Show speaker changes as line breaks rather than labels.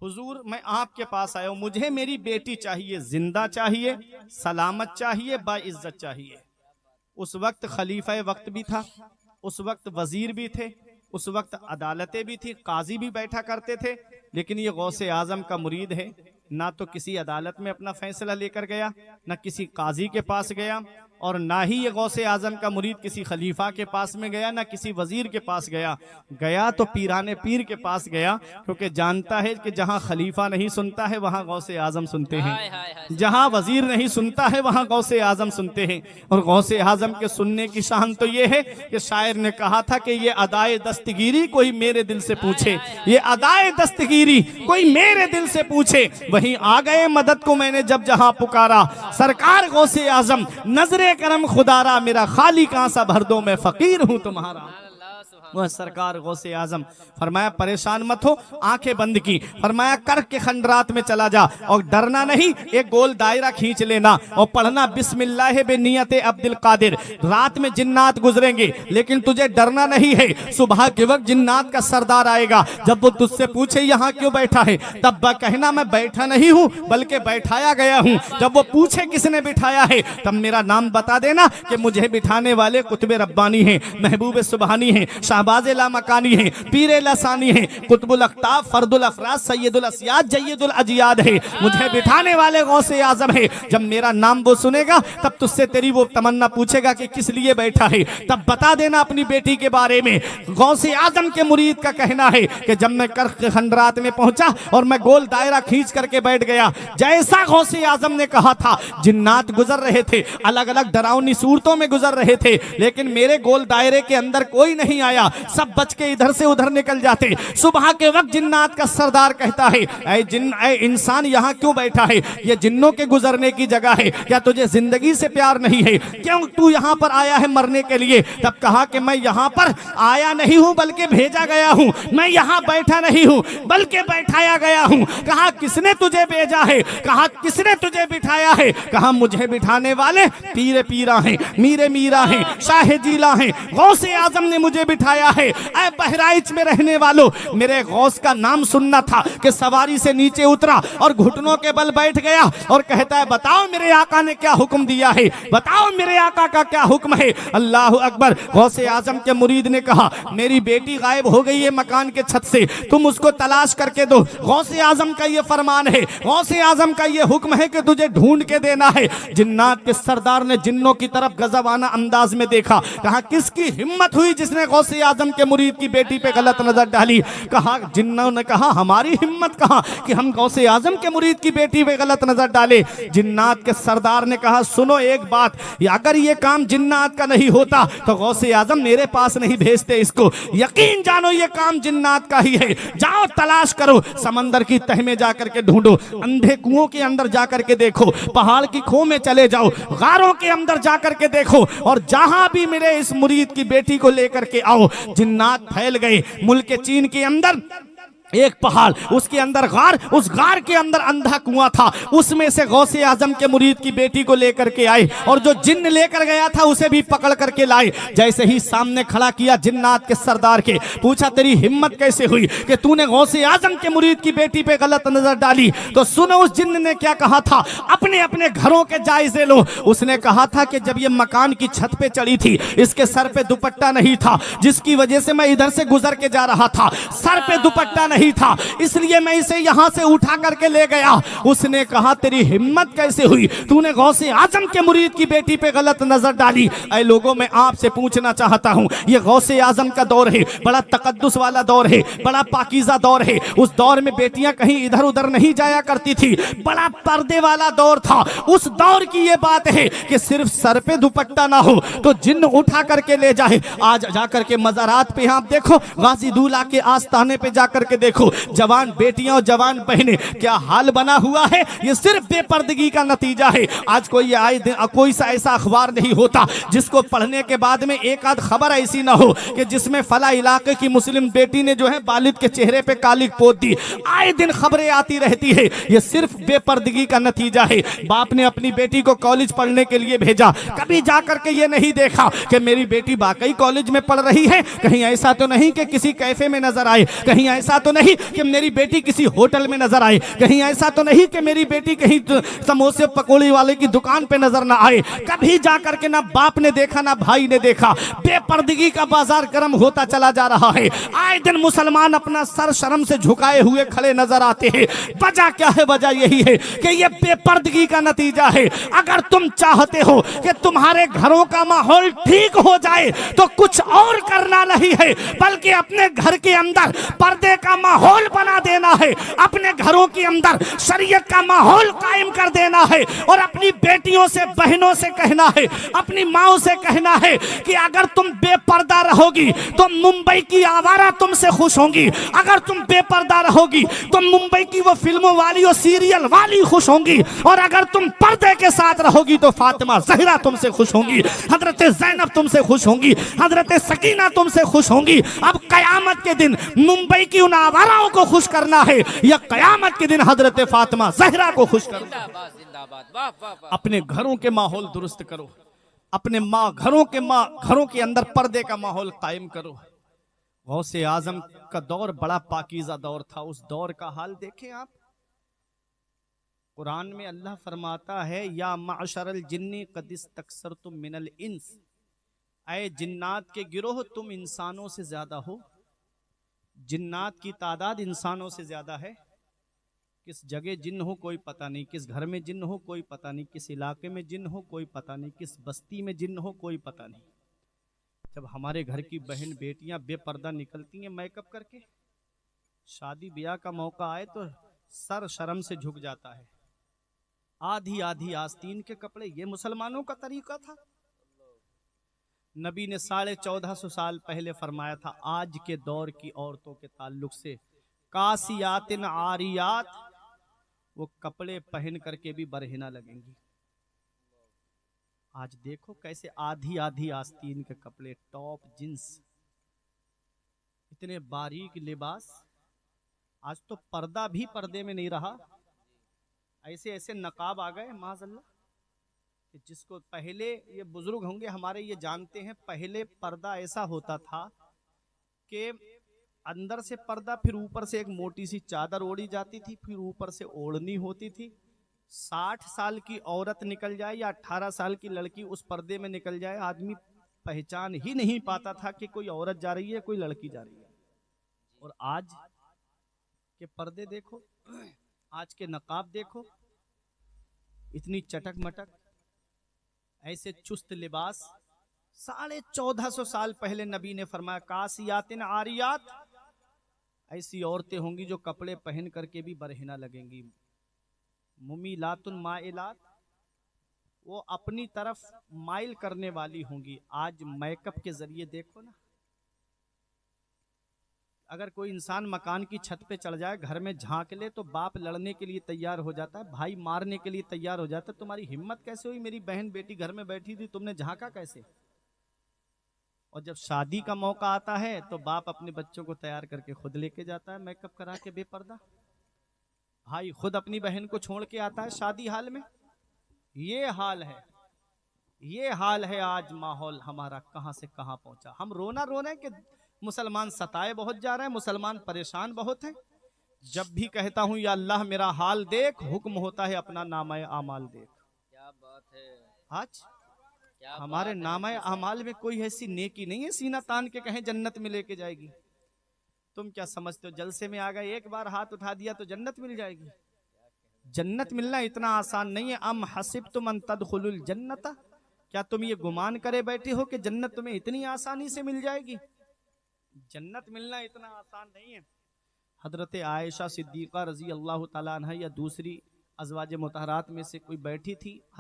हुजूर मैं आपके पास आया हूं, मुझे मेरी बेटी चाहिए, जिंदा चाहिए, सलामत चाहिए, बाइज्जत चाहिए। उस वक्त खलीफा वक्त भी था, उस वक्त वजीर भी थे, उस वक्त अदालतें भी थी, काजी भी बैठा करते थे। लेकिन ये गौसे आजम का मुरीद है, ना तो किसी अदालत में अपना फैसला लेकर गया, ना किसी काजी के पास गया, और ना ही ये गौसे आजम का मुरीद किसी खलीफा के पास में गया, ना किसी वजीर के पास गया। गया तो पीराने पीर के पास गया, क्योंकि जानता है कि जहां खलीफा नहीं सुनता है वहां गौसे आजम सुनते हैं, जहां वजीर नहीं सुनता है वहां गौसे आजम सुनते हैं। और गौसे आजम के सुनने की शान तो ये है कि शायर ने कहा था कि ये अदाए दस्तगीरी कोई मेरे दिल से पूछे, ये अदाए दस्तगीरी कोई मेरे दिल से पूछे, वहीं आ गए मदद को मैंने जब जहां पुकारा। सरकार गौसे आजम नजरे करम खुदारा, मेरा खाली कहां सा भर दो, मैं फकीर हूं तुम्हारा। वह सरकार गौसे आजम फरमाया परेशान मत हो, आंखें बंद की, फरमाया कर के खंडरात में चला जा और डरना नहीं, एक गोल दायरा खींच लेना और पढ़ना बिस्मिल्लाह बेनियत अब्दुल कादिर। रात में जिन्नात गुजरेंगे लेकिन तुझे डरना नहीं है, सुबह के वक्त जिन्नात का सरदार आएगा, जब वो तुझसे पूछे यहाँ क्यों बैठा है, तब कहना मैं बैठा नहीं हूँ बल्कि बैठाया गया हूँ। जब वो पूछे किसने बिठाया है, तब मेरा नाम बता देना कि मुझे बिठाने वाले कुतुब रब्बानी हैं, महबूब सुबहानी हैं, शाहबाज़ लामकानी है, पीरे लसानी है, कुतुबुल अख्ताब, फर्दुल अफराज, सैयदुल अस्याद, जय्यदुल अजियाद है, मुझे बिठाने वाले गौसे आजम है। जब मेरा नाम वो सुनेगा तब तुझसे तेरी वो तमन्ना पूछेगा कि किस लिए बैठा है, तब बता देना अपनी बेटी के बारे में। गौसे आजम के मुरीद का कहना है कि जब मैं कर खंडरात में पहुंचा और मैं गोल दायरा खींच करके बैठ गया, जैसा गौसे आजम ने कहा था, जिन्नात गुजर रहे थे, अलग अलग डरावनी सूरतों में गुजर रहे थे, लेकिन मेरे गोल दायरे के अंदर कोई नहीं आया, सब बच के इधर से उधर निकल जाते। सुबह के वक्त जिन्नात का सरदार कहता है, ऐ इंसान यहाँ क्यों बैठा है, ये जिन्नों के गुजरने की जगह है, क्या तुझे जिंदगी से प्यार नहीं है, क्यों तू यहाँ पर आया है मरने के लिए। तब कहा कि मैं यहाँ पर आया नहीं हूँ बल्कि भेजा गया हूँ, मैं यहाँ बैठा नहीं हूँ बल्कि बैठाया गया हूँ। कहा किसने तुझे भेजा है, कहा किसने तुझे बिठाया है, कहा मुझे बिठाने वाले पीरे पीरा हैं, मीरे मीरा हैं, शाह जीला हैं, गौसे आजम ने मुझे बिठाया है। ऐ बहराइच में रहने वालों, मेरे गौस का नाम सुनना था कि सवारी से नीचे उतरा और घुटनों के बल बैठ गया और कहता है बताओ मेरे आका ने क्या हुक्म दिया है, बताओ मेरे आका का क्या हुक्म है। अल्लाह अकबर। गौसे आजम के मुरीद ने कहा मेरी बेटी गायब हो गई है मकान के छत से, तुम उसको तलाश करके दो। गौसे आजम का ये फरमान है, गौसे आजम का ये हुक्म है कि तुझे ढूंढ के देना है। जिन्नात के सरदार ने जिन्नों की तरफ गजबाना अंदाज में देखा, कहा किसकी हिम्मत हुई जिसने गौसे आजम के मुरीद की बेटी पे गलत नजर डाली। कहा जिन्नों ने कहा हमारी हिम्मत कहा कि हम गौसे आजम के मुरीद की बेटी पे गलत नजर डाले। जिन्नात के सरदार ने कहा सुनो एक बात, अगर ये काम जिन्नात का नहीं होता तो गौसे आजम मेरे पास नहीं भेजते इसको, यकीन जानो ये काम जिन्नात का ही है। जाओ तलाश करो, समंदर की तह में जाकर के ढूंढो, अंधे कुओं के अंदर जाकर के देखो, पहाड़ की खो में चले जाओ, गारों के अंदर जाकर के देखो, और जहां भी मेरे इस मुरीद की बेटी को लेकर के आओ। जिन्नात फैल गए मुल्क चीन के अंदर, एक पहाड़, उसके अंदर गार, उस गार के अंदर अंधा कुआं था, उसमें से गौसे आजम के मुरीद की बेटी को लेकर के आए और जो जिन्न लेकर गया था उसे भी पकड़ करके लाए। जैसे ही सामने खड़ा किया जिन्नात के सरदार के, पूछा तेरी हिम्मत कैसे हुई कि तूने गौसे आजम के मुरीद की बेटी पे गलत नजर डाली। तो सुनो उस जिन्न ने क्या कहा था, अपने अपने घरों के जायजे लो। उसने कहा था कि जब ये मकान की छत पे चढ़ी थी, इसके सर पे दुपट्टा नहीं था, जिसकी वजह से मैं इधर से गुजर के जा रहा था, सर पे दुपट्टा नहीं था, इसलिए मैं इसे यहां से उठा करके ले गया। उसने कहा तेरी हिम्मत कैसे हुई, तूने गौसे आजम के मुरीद की बेटी पे गलत नजर डाली। ऐ लोगों, मैं आपसे पूछना चाहता हूं, ये गौसे आजम का दौर है, बड़ा तकद्दुस वाला दौर है, बड़ा पाकीज़ा दौर है। उस दौर में बेटियां कहीं इधर उधर नहीं जाया करती थी, बड़ा पर्दे वाला दौर था। उस दौर की ये बात है कि सिर्फ सर पे दुपट्टा ना हो तो जिन्न उठा करके ले जाए। आज जाकर के मज़ारात पे आप देखो, गाजी दूल्हा के आस्थाने पे जाकर के देखो, जवान बेटियां और जवान बहनें क्या हाल बना हुआ है। ये सिर्फ बेपर्दगी का नतीजा है। आज कोई आए दिन कोई सा ऐसा अखबार नहीं होता जिसको पढ़ने के बाद में एक आध खबर ऐसी ना हो कि जिसमें फला इलाके की मुस्लिम बेटी ने जो है बालिद के चेहरे पे कालिक पोत दी। आए दिन खबरें आती रहती है। ये सिर्फ बेपर्दगी का नतीजा है। बाप ने अपनी बेटी को कॉलेज पढ़ने के लिए भेजा, कभी जाकर के ये नहीं देखा कि मेरी बेटी वाकई कॉलेज में पढ़ रही है, कहीं ऐसा तो नहीं कि किसी कैफे में नजर आए, कहीं ऐसा तो नहीं कि मेरी बेटी किसी होटल में नजर आए, कहीं ऐसा तो नहीं कि मेरी बेटी कहीं समोसे पकौड़ी वाले की दुकान पे नजर ना आए। कभी जाकर के ना बाप ने देखा ना भाई ने देखा। बेपर्दगी का बाजार गर्म होता चला जा रहा है। आए दिन मुसलमान अपना सर शर्म से झुकाए हुए खड़े नजर आते हैं। वजह क्या है? वजह यही है कि ये बेपर्दगी का नतीजा है। अगर तुम चाहते हो कि तुम्हारे घरों का माहौल ठीक हो जाए तो कुछ और करना नहीं है, बल्कि अपने घर के अंदर पर्दे का माहौल बना देना है, अपने घरों के अंदर शरीयत का माहौल कायम कर देना है। और अपनी बेटियों से, बहनों से कहना है, अपनी माओ से कहना है कि अगर तुम बेपर्दा रहोगी तो मुंबई की आवारा तुमसे खुश होंगी, अगर तुम बेपर्दा रहोगी तो मुंबई की वो फिल्मों वाली और सीरियल वाली खुश होंगी, और अगर तुम पर्दे के साथ रहोगी तो फातिमा ज़हरा तुमसे खुश होंगी, हजरत ज़ैनब तुमसे खुश होंगी, हजरत सकीना तुमसे खुश होंगी। अब कयामत के दिन मुंबई की उन आवाराओं को खुश करना है या कयामत के दिन हजरत फातिमा ज़हरा को खुश करना है। अपने घरों के माहौल दुरुस्त करो, अपने घरों के अंदर पर्दे का माहौल कायम करो। गौसे आजम का दौर बड़ा पाकीज़ा दौर था। उस दौर का हाल देखें आप। कुरान में अल्लाह फरमाता है, या माशरल जिन्नी कद इस्तक्सरतुम मिनल इंस, ऐ जिन्नात के गिरोह तुम इंसानों से ज्यादा हो। जिन्नात की तादाद इंसानों से ज्यादा है। किस जगह जिन्न हो कोई पता नहीं, किस घर में जिन्न हो कोई पता नहीं, किस इलाके में जिन्न हो कोई पता नहीं, किस बस्ती में जिन्न हो कोई पता नहीं। जब हमारे घर की बहन बेटियां बेपर्दा निकलती हैं मेकअप करके, शादी ब्याह का मौका आए तो सर शर्म से झुक जाता है। आधी आधी आस्तीन के कपड़े, ये मुसलमानों का तरीका था। नबी ने 1450 साल पहले फरमाया था, आज के दौर की औरतों के ताल्लुक से, कासियातिन आरियात, वो कपड़े पहन करके भी बरहिना लगेंगी। आज देखो कैसे आधी आधी आस्तीन के कपड़े, टॉप जींस, इतने बारीक लिबास। आज तो पर्दा भी पर्दे में नहीं रहा। ऐसे ऐसे नकाब आ गए माज़अल्लाह कि जिसको पहले, ये बुजुर्ग होंगे हमारे ये जानते हैं, पहले पर्दा ऐसा होता था कि अंदर से पर्दा, फिर ऊपर से एक मोटी सी चादर ओढ़ी जाती थी, फिर ऊपर से ओढ़नी होती थी। 60 साल की औरत निकल जाए या 18 साल की लड़की उस पर्दे में निकल जाए, आदमी पहचान ही नहीं पाता था कि कोई औरत जा रही है, कोई लड़की जा रही है। और आज के पर्दे देखो, आज के नकाब देखो, इतनी चटक मटक, ऐसे चुस्त लिबास। 1450 साल पहले नबी ने फरमाया, कासियातिन आरियात, ऐसी औरतें होंगी जो कपड़े पहन करके भी बरहिना लगेंगी। मुमीलातुन माइलात, वो अपनी तरफ माइल करने वाली होंगी। आज मेकअप के जरिए देखो ना, अगर कोई इंसान मकान की छत पे चढ़ जाए, घर में झांक ले, तो बाप लड़ने के लिए तैयार हो जाता है, भाई मारने के लिए तैयार हो जाता है। तुम्हारी हिम्मत कैसे हुई? मेरी बहन बेटी घर में बैठी थी, तुमने झांका कैसे? और जब शादी का मौका आता है तो बाप अपने बच्चों को तैयार करके खुद लेके जाता है मेकअप करा के बेपर्दा। भाई खुद अपनी बहन को छोड़ के आता है शादी हाल में। ये हाल है, ये हाल है आज माहौल हमारा कहां से कहां पहुंचा। हम रोना रो रहे हैं कि मुसलमान सताए बहुत जा रहे हैं, मुसलमान परेशान बहुत हैं। जब भी कहता हूं या अल्लाह मेरा हाल देख, हुक्म होता है अपना नामा आमाल देख।
क्या बात है,
आज हमारे नामा आमाल में कोई ऐसी नेकी नहीं है सीना तान के कहें जन्नत में लेके जाएगी। तुम क्या समझते हो, जलसे में आ गए, एक बार हाथ उठा दिया तो जन्नत मिल जाएगी? जन्नत मिलना इतना आसान नहीं है। अम हसिबतुम अन तदखुलुल जन्नत, क्या तुम ये गुमान करे बैठे हो कि जन्नत तुम्हें इतनी आसानी से मिल जाएगी? जन्नत मिलना इतना आसान नहीं है। हजरत आयशा सिद्दीक़ा रजी अल्लाह तआला अन्हा या दूसरी अज़वाज मुतहरात में से कोई बैठी थी,